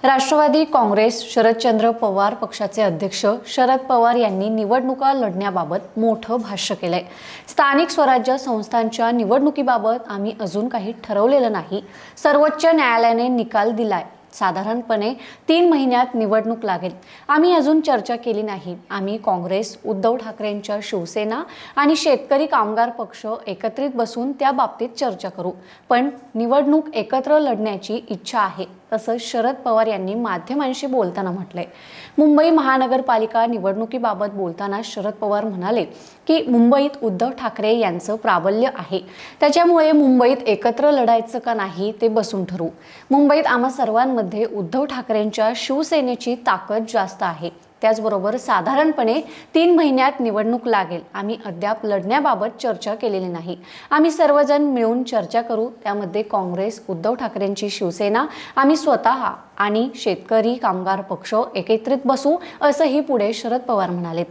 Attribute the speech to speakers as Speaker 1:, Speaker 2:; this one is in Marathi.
Speaker 1: राष्ट्रवादी काँग्रेस शरदचंद्र पवार पक्षाचे अध्यक्ष शरद पवार यांनी निवडणुका लढण्याबाबत मोठं भाष्य केलंय। स्थानिक स्वराज्य संस्थांच्या निवडणुकीबाबत आम्ही अजून काही ठरवलेलं नाही। सर्वोच्च न्यायालयाने निकाल दिलाय। साधारणपणे 3 महिन्यात निवडणूक लागेल। आम्ही अजून चर्चा केली नाही। आम्ही काँग्रेस, उद्धव ठाकरेंच्या शिवसेना आणि शेतकरी कामगार पक्ष एकत्रित बसून त्या बाबतीत चर्चा करू, पण निवडणूक एकत्र लढण्याची इच्छा आहे, असं शरद पवार यांनी माध्यमांशी बोलताना म्हटलंय। मुंबई महानगरपालिका निवडणुकीबाबत बोलताना शरद पवार म्हणाले की मुंबईत उद्धव ठाकरे यांचं प्राबल्य आहे, त्याच्यामुळे मुंबईत एकत्र लढायचं का नाही ते बसून ठरवू। मुंबईत आम्हा सर्वांमध्ये उद्धव ठाकरेंच्या शिवसेनेची ताकद जास्त आहे। त्याचबरोबर साधारणपणे 3 महिन्यात निवडणूक लागेल। आम्ही अद्याप लढण्याबाबत चर्चा केलेली नाही। आम्ही सर्वजण मिळून चर्चा करू, त्यामध्ये काँग्रेस, उद्धव ठाकरेंची शिवसेना, आम्ही स्वतः आणि शेतकरी कामगार पक्ष एकत्रित बसू, असंही पुढे शरद पवार म्हणाले।